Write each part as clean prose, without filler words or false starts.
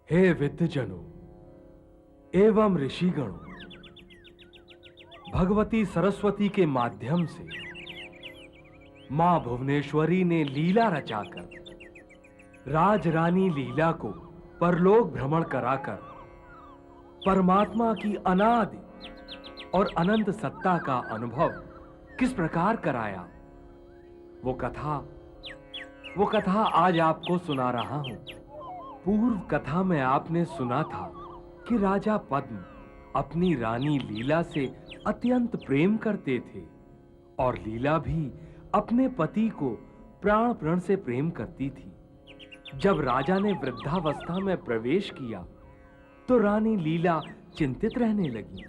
हे विद्वजनों एवं ऋषिगणों, भगवती सरस्वती के माध्यम से मां भुवनेश्वरी ने लीला रचाकर राजरानी लीला को परलोक भ्रमण कराकर परमात्मा की अनादि और अनंत सत्ता का अनुभव किस प्रकार कराया, वो कथा आज आपको सुना रहा हूं। पूर्व कथा में आपने सुना था कि राजा पद्म अपनी रानी लीला से अत्यंत प्रेम करते थे और लीला भी अपने पति को प्राण प्रण से प्रेम करती थी। जब राजा ने वृद्धावस्था में प्रवेश किया तो रानी लीला चिंतित रहने लगी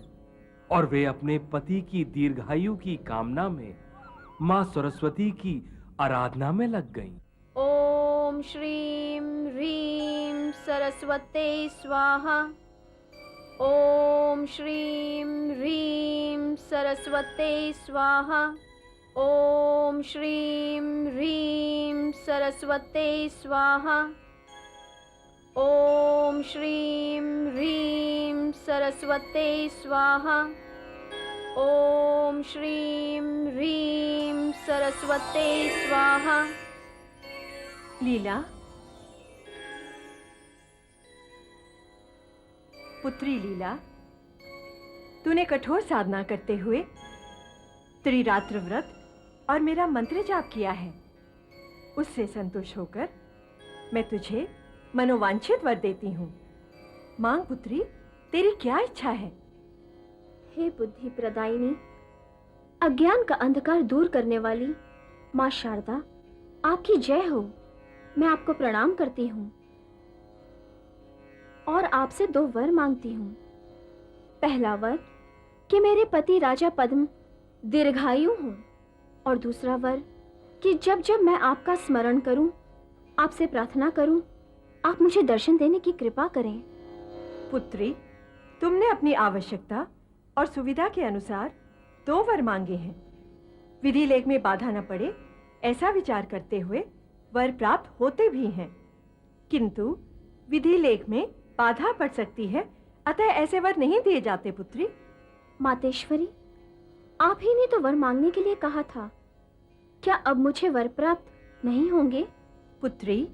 और वे अपने पति की दीर्घायु की कामना में मां सरस्वती की आराधना में लग गईं। ओम श्रीं ह्रीं सरस्वते स्वाहा। ओम श्रीं ह्रीं सरस्वते स्वाहा। ओम श्रीं ह्रीं सरस्वते स्वाहा। ओम श्रीं ह्रीं सरस्वते स्वाहा। ओम श्रीं ह्रीं सरस्वते स्वाहा। लीला, पुत्री लीला, तूने कठोर साधना करते हुए त्रिरात्र व्रत और मेरा मंत्र जाप किया है। उससे संतुष्ट होकर मैं तुझे मनोवांछित वर देती हूँ। मांग पुत्री, तेरी क्या इच्छा है? हे बुद्धि प्रदायिनी, अज्ञान का अंधकार दूर करने वाली मां शारदा, आपकी जय हो। मैं आपको प्रणाम करती हूँ और आपसे 2 वर मांगती हूँ। पहला वर कि मेरे पति राजा पद्म दीर्घायु हों और दूसरा वर कि जब जब मैं आपका स्मरण करूं, आपसे प्रार्थना करूं, आप मुझे दर्शन देने की कृपा करें। पुत्री, तुमने अपनी आवश्यकता और सुविधा के अनुसार 2 वर मांगे हैं। विधि लेख में बाधा न पड़े ऐसा विचार करते हुए वर प्राप्त होते भी हैं, किंतु विधि लेख में बाधा पड़ सकती है, अतः ऐसे वर नहीं दिए जाते। पुत्री मातेश्वरी, आप ही ने तो वर मांगने के लिए कहा था, क्या अब मुझे वर प्राप्त नहीं होंगे? पुत्री,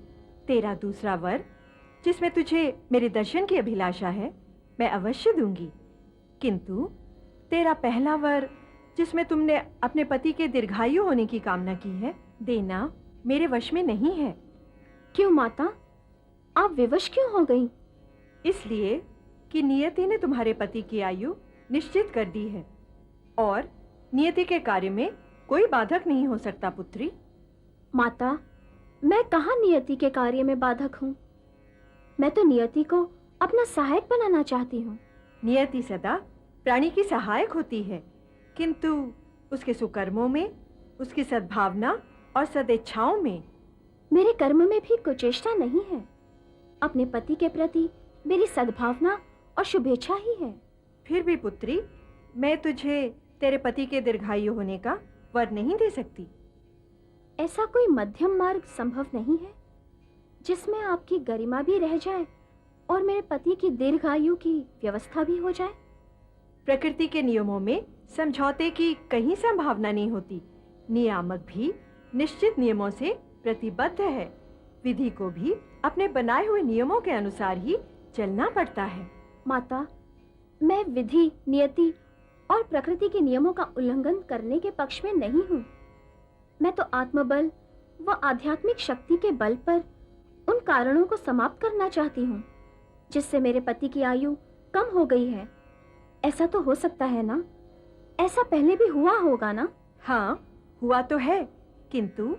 तेरा दूसरा वर जिसमें तुझे मेरे दर्शन की अभिलाषा है, मैं अवश्य दूंगी, किंतु तेरा पहला वर जिसमें तुमने अपने पति के दीर्घायु होने की कामना की है, देना मेरे वश में नहीं है। क्यों माता, आप विवश क्यों हो गईं? इसलिए कि नियति ने तुम्हारे पति की आयु निश्चित कर दी है और नियति के कार्य में कोई बाधक नहीं हो सकता। पुत्री माता, मैं कहाँ नियति के कार्य में बाधक हूँ? मैं तो नियति को अपना सहायक बनाना चाहती हूँ। नियति सदा प्राणी की सहायक होती है, किंतु उसके सुकर्मों में, उसकी सद्भावना और सदिच्छाओं में। मेरे कर्म में भी कुचेष्टा नहीं है। अपने पति के प्रति मेरी सद्भावना और शुभेच्छा ही है। फिर भी पुत्री, मैं तुझे तेरे पति के दीर्घायु होने का वर नहीं दे सकती। ऐसा कोई मध्यम मार्ग संभव नहीं है जिसमें आपकी गरिमा भी रह जाए और मेरे पति की दीर्घायु की व्यवस्था भी हो जाए? प्रकृति के नियमों में समझौते की कहीं संभावना नहीं होती। नियामक भी निश्चित नियमों से प्रतिबद्ध है। विधि को भी अपने बनाए हुए नियमों के अनुसार ही चलना पड़ता है। माता, मैं विधि, नियति और प्रकृति के नियमों का उल्लंघन करने के पक्ष में नहीं हूँ। मैं तो आत्मबल व आध्यात्मिक शक्ति के बल पर उन कारणों को समाप्त करना चाहती हूँ जिससे मेरे पति की आयु कम हो गई है। ऐसा तो हो सकता है ना? ऐसा पहले भी हुआ होगा ना? हाँ, हुआ तो है, किंतु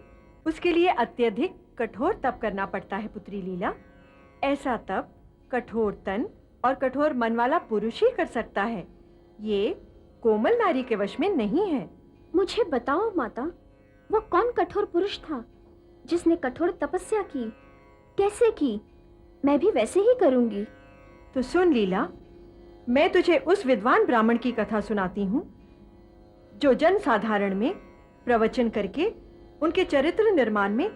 उसके लिए अत्यधिक कठोर तप करना पड़ता है। पुत्री लीला, ऐसा तप कठोर तन और कठोर मन वाला पुरुष ही कर सकता है। ये कोमल नारी के वश में नहीं है। मुझे बताओ माता, वो कौन कठोर पुरुष था जिसने कठोर तपस्या की? कैसे की? मैं भी वैसे ही करूंगी। तो सुन लीला, मैं तुझे उस विद्वान ब्राह्मण की कथा सुनाती हूँ जो जन साधारण में प्रवचन करके उनके चरित्र निर्माण में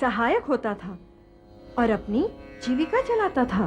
सहायक होता था और अपनी जीविका चलाता था।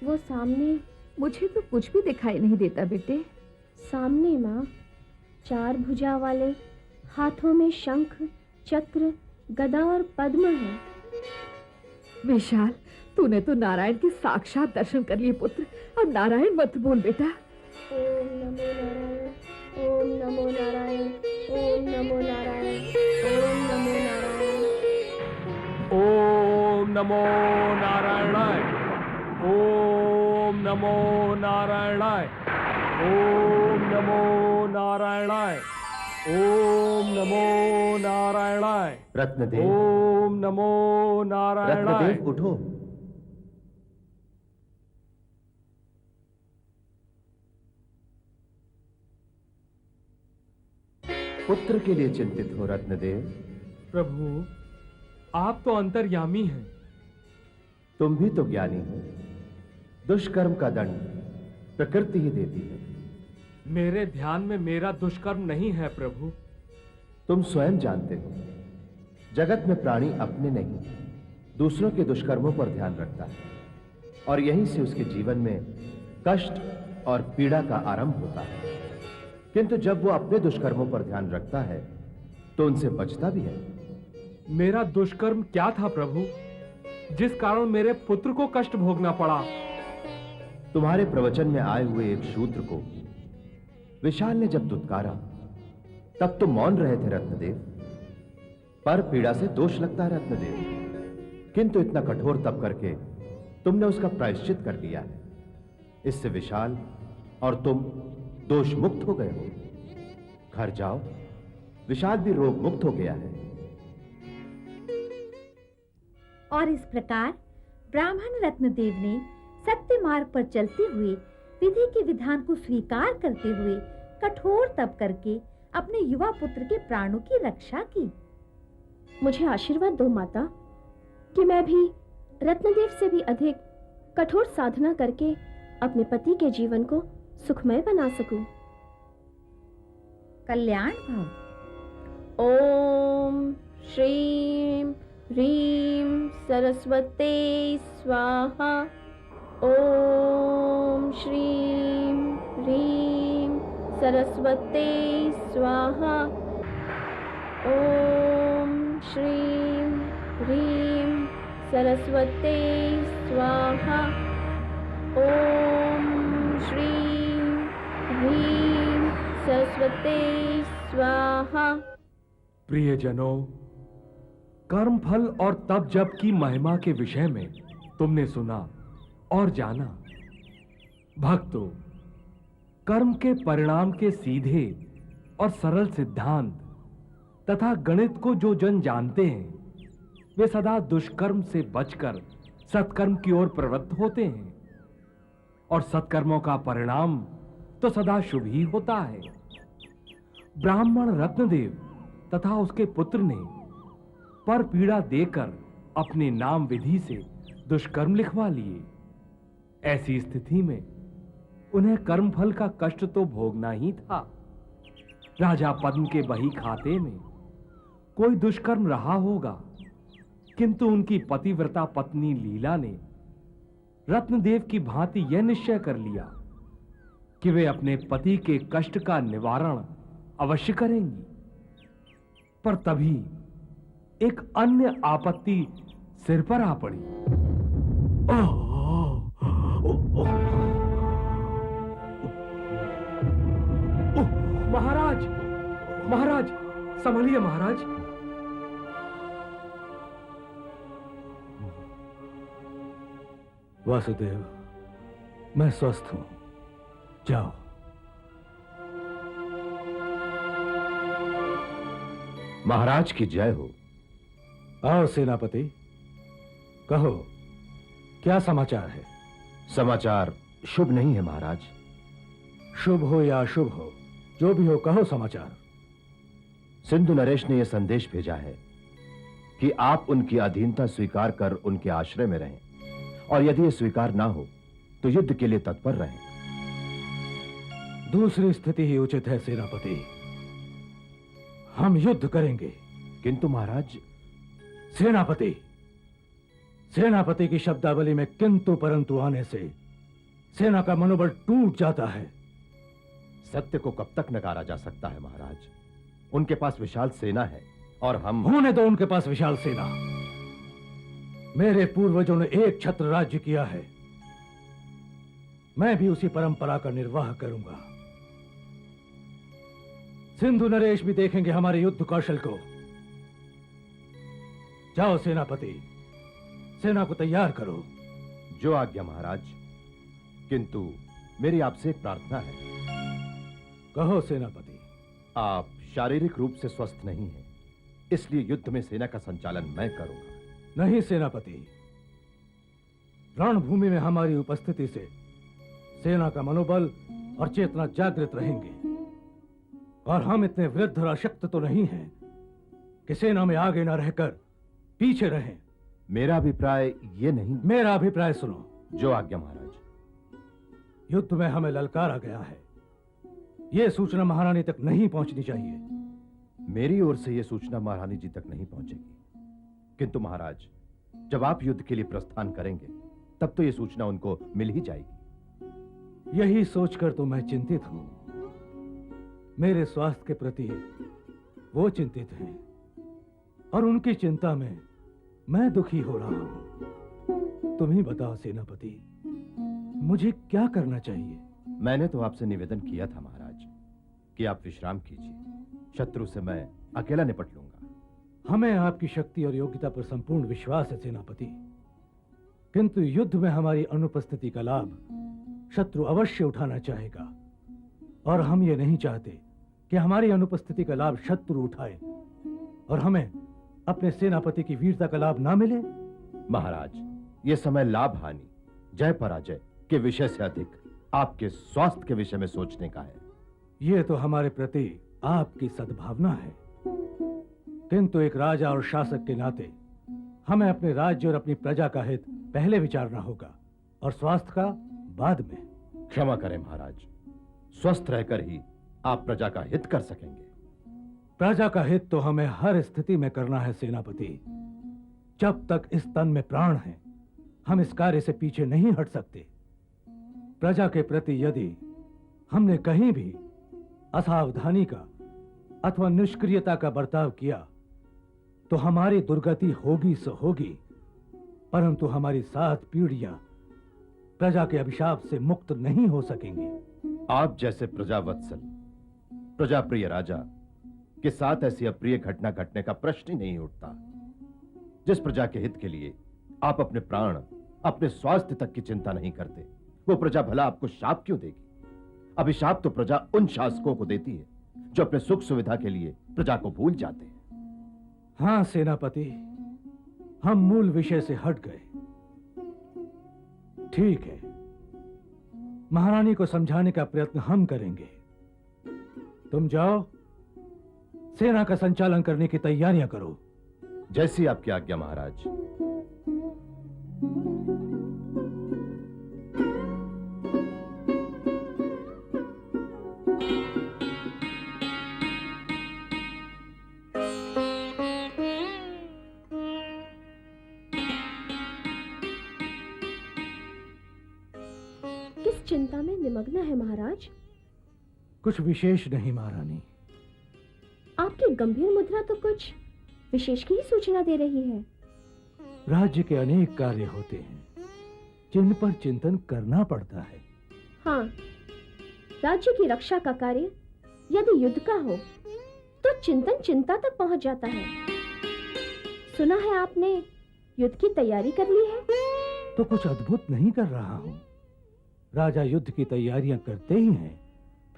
वो सामने। मुझे तो कुछ भी दिखाई नहीं देता बेटे। सामने माँ, 4 भुजा वाले, हाथों में शंख, चक्र, गदा और पद्म है। विशाल, तूने तो नारायण के साक्षात दर्शन कर लिए पुत्र। अब नारायण मत बोल बेटा। ओम नमो नारायण, ओम नमो नारायण, ओम नमो नारायण, ओम नमो नारायण। ओम नमो नारायणाय, ओम नमो नारायणाय, ओम नमो नारायणाय, ओम नमो नारायणाय। रत्नदेव, ओम नमो नारायणाय। रत्नदेव उठो। पुत्र के लिए चिंतित हो रत्नदेव। प्रभु, आप तो अंतर्यामी हैं। तुम भी तो ज्ञानी हो। दुष्कर्म का दंड प्रकृति ही देती है। मेरे ध्यान में मेरा दुष्कर्म नहीं है प्रभु। तुम स्वयं जानते हो, जगत में प्राणी अपने नहीं, दूसरों के दुष्कर्मों पर ध्यान रखता है, और यहीं से उसके जीवन में कष्ट और पीड़ा का आरंभ होता है। किंतु जब वो अपने दुष्कर्मों पर ध्यान रखता है तो उनसे बचता भी है। मेरा दुष्कर्म क्या था प्रभु, जिस कारण मेरे पुत्र को कष्ट भोगना पड़ा? तुम्हारे प्रवचन में आए हुए एक शूद्र को विशाल ने जब दुत्कारा, तब तुम मौन रहे थे रत्नदेव। पर पीड़ा से दोष लगता है रत्नदेव, किंतु इतना कठोर तप करके तुमने उसका प्रायश्चित कर लिया है। इससे विशाल और तुम दोष मुक्त हो गए हो। घर जाओ, विशाल भी रोग मुक्त हो गया है। और इस प्रकार ब्राह्मण रत्नदेव ने सत्य मार्ग पर चलते हुए विधि के विधान को स्वीकार करते हुए कठोर तप करके अपने युवा पुत्र के प्राणों की रक्षा की। मुझे आशीर्वाद दो माता, कि मैं भी रत्नदेव से भी अधिक कठोर साधना करके अपने पति के जीवन को सुखमय बना सकूं। कल्याण भव। ओम श्रीं ह्रीं सरस्वते स्वाहा। ओम श्रीं ह्रीं सरस्वते स्वाहा। ओम श्रीं ह्रीं सरस्वते स्वाहा। ओम श्रीं ह्रीं सरस्वते स्वाहा। प्रियजनों, कर्मफल और तप जप की महिमा के विषय में तुमने सुना और जाना। भक्तों, कर्म के परिणाम के सीधे और सरल सिद्धांत तथा गणित को जो जन जानते हैं, वे सदा दुष्कर्म से बचकर सत्कर्म की ओर प्रवृत्त होते हैं, और सत्कर्मों का परिणाम तो सदा शुभ ही होता है। ब्राह्मण रत्नदेव तथा उसके पुत्र ने पर पीड़ा देकर अपने नाम विधि से दुष्कर्म लिखवा लिए। ऐसी स्थिति में उन्हें कर्मफल का कष्ट तो भोगना ही था। राजा पद्म के बही खाते में कोई दुष्कर्म रहा होगा, किंतु उनकी पतिव्रता पत्नी लीला ने रत्नदेव की भांति यह निश्चय कर लिया कि वे अपने पति के कष्ट का निवारण अवश्य करेंगी। पर तभी एक अन्य आपत्ति सिर पर आ पड़ी। महाराज, महाराज, संभलिए महाराज। वासुदेव, मैं स्वस्थ हूं, जाओ। महाराज की जय हो। आओ सेनापति, कहो क्या समाचार है? समाचार शुभ नहीं है महाराज। शुभ हो या अशुभ हो, जो भी हो कहो समाचार। सिंधु नरेश ने यह संदेश भेजा है कि आप उनकी अधीनता स्वीकार कर उनके आश्रय में रहें, और यदि यह स्वीकार ना हो तो युद्ध के लिए तत्पर रहें। दूसरी स्थिति ही उचित है सेनापति, हम युद्ध करेंगे। किंतु महाराज। सेनापति, सेनापति की शब्दावली में किंतु परंतु आने से सेना का मनोबल टूट जाता है। सत्य को कब तक नकारा जा सकता है महाराज? उनके पास विशाल सेना है और हम होने दो उनके पास विशाल सेना। मेरे पूर्वजों ने एक छत्र राज्य किया है, मैं भी उसी परंपरा का निर्वाह करूंगा। सिंधु नरेश भी देखेंगे हमारे युद्ध कौशल को। जाओ सेनापति, सेना को तैयार करो। जो आज्ञा महाराज। किंतु मेरी आपसे एक प्रार्थना है। कहो सेनापति। आप शारीरिक रूप से स्वस्थ नहीं हैं, इसलिए युद्ध में सेना का संचालन मैं करूंगा। नहीं सेनापति, रणभूमि में हमारी उपस्थिति से सेना का मनोबल और चेतना जागृत रहेंगे, और हम इतने वृद्ध और अशक्त तो नहीं हैं कि सेना में आगे न रहकर पीछे रहें। मेरा अभिप्राय ये नहीं। मेरा अभिप्राय सुनो। जो आज्ञा महाराज। युद्ध में हमें ललकारा गया है, यह सूचना महारानी तक नहीं पहुंचनी चाहिए। मेरी ओर से यह सूचना महारानी जी तक नहीं पहुंचेगी, किंतु महाराज जब आप युद्ध के लिए प्रस्थान करेंगे तब तो यह सूचना उनको मिल ही जाएगी। यही सोचकर तो मैं चिंतित हूं। मेरे स्वास्थ्य के प्रति वो चिंतित हैं और उनकी चिंता में मैं दुखी हो रहा हूं। तुम ही बताओ सेनापति, मुझे क्या करना चाहिए? मैंने तो आपसे निवेदन किया था महाराज कि आप विश्राम कीजिए, शत्रु से मैं अकेला निपट लूंगा। हमें आपकी शक्ति और योग्यता पर संपूर्ण विश्वास है सेनापति, किंतु युद्ध में हमारी अनुपस्थिति का लाभ शत्रु अवश्य उठाना चाहेगा, और हम ये नहीं चाहते कि हमारी अनुपस्थिति का लाभ शत्रु उठाए और हमें अपने सेनापति की वीरता का लाभ ना मिले। महाराज, यह समय लाभ हानि, जय पराजय के विषय से अधिक आपके स्वास्थ्य के विषय में सोचने का है। यह तो हमारे प्रति आपकी सद्भावना है, किंतु एक राजा और शासक के नाते हमें अपने राज्य और अपनी प्रजा का हित पहले विचारना होगा और स्वास्थ्य का बाद में। क्षमा करें महाराज, स्वस्थ रहकर ही आप प्रजा का हित कर सकेंगे। प्रजा का हित तो हमें हर स्थिति में करना है सेनापति। जब तक इस तन में प्राण है हम इस कार्य से पीछे नहीं हट सकते। प्रजा के प्रति यदि हमने कहीं भी असावधानी का अथवा निष्क्रियता का बर्ताव किया तो हमारी दुर्गति होगी सो होगी, परंतु हमारी 7 पीढ़ियां प्रजा के अभिशाप से मुक्त नहीं हो सकेंगी। आप जैसे प्रजावत्सल प्रजाप्रिय राजा के साथ ऐसी अप्रिय घटना घटने का प्रश्न ही नहीं उठता। जिस प्रजा के हित के लिए आप अपने प्राण, अपने स्वास्थ्य तक की चिंता नहीं करते, वो प्रजा भला आपको शाप क्यों देगी? अभिशाप तो प्रजा उन शासकों को देती है जो अपने सुख सुविधा के लिए प्रजा को भूल जाते हैं। हाँ सेनापति, हम मूल विषय से हट गए। ठीक है, महारानी को समझाने का प्रयत्न हम करेंगे। तुम जाओ, सेना का संचालन करने की तैयारियां करो। जैसी आपकी आज्ञा महाराज। किस चिंता में निमग्न है महाराज? कुछ विशेष नहीं महारानी। आपकी गंभीर मुद्रा तो कुछ विशेष की ही सूचना दे रही है। राज्य के अनेक कार्य होते हैं जिन पर चिंतन करना पड़ता है। हाँ, राज्य की रक्षा का कार्य यदि युद्ध का हो तो चिंतन चिंता तक पहुंच जाता है। सुना है आपने युद्ध की तैयारी कर ली है? तो कुछ अद्भुत नहीं कर रहा हूं। राजा युद्ध की तैयारियां करते ही हैं,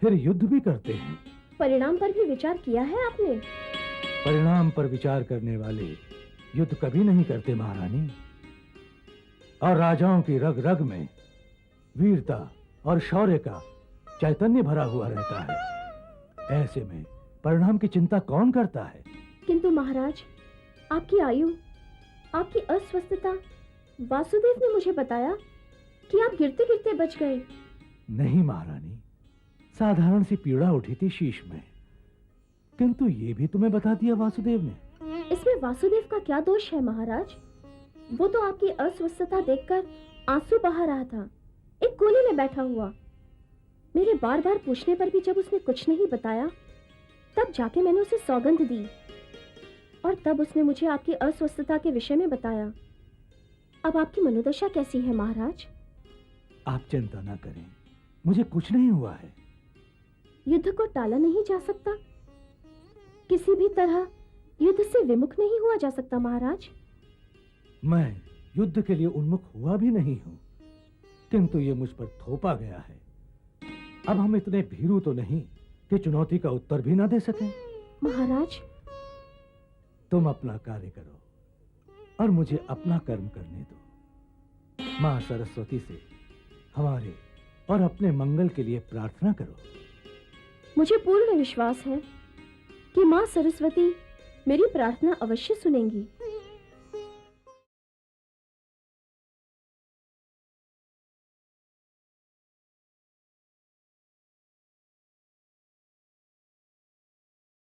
फिर युद्ध भी करते हैं। परिणाम पर भी विचार किया है आपने? परिणाम पर विचार करने वाले युद्ध कभी नहीं करते महारानी। और राजाओं की रग रग में वीरता और शौर्य का चैतन्य भरा हुआ रहता है। ऐसे में परिणाम की चिंता कौन करता है? किंतु महाराज, आपकी आयु, आपकी अस्वस्थता, वासुदेव ने मुझे बताया कि आप गिरते गिरते बच गए। नहीं महारानी, साधारण सी पीड़ा उठी थी शीश में, किंतु ये भी तुम्हें बता दिया वासुदेव ने। इसमें वासुदेव का क्या दोष है महाराज? वो तो आपकी अस्वस्थता देखकर आंसू बहा रहा था, एक कोने में बैठा हुआ। मेरे बार बार पूछने पर भी जब उसने कुछ नहीं बताया, तब जाके मैंने उसे सौगंध दी और तब उसने मुझे आपकी अस्वस्थता के विषय में बताया। अब आपकी मनोदशा कैसी है महाराज? आप चिंता ना करें, मुझे कुछ नहीं हुआ है। युद्ध को टाला नहीं जा सकता, किसी भी तरह युद्ध से विमुख नहीं हुआ जा सकता महाराज। मैं युद्ध के लिए उन्मुख हुआ भी नहीं हूं, किंतु ये मुझ पर थोपा गया है। अब हम इतने भीरू तो नहीं कि चुनौती का उत्तर भी ना दे सकें। महाराज, तुम अपना कार्य करो और मुझे अपना कर्म करने दो। मां सरस्वती से हमारे और अपने मंगल के लिए प्रार्थना करो। मुझे पूर्ण विश्वास है कि मां सरस्वती मेरी प्रार्थना अवश्य सुनेंगी।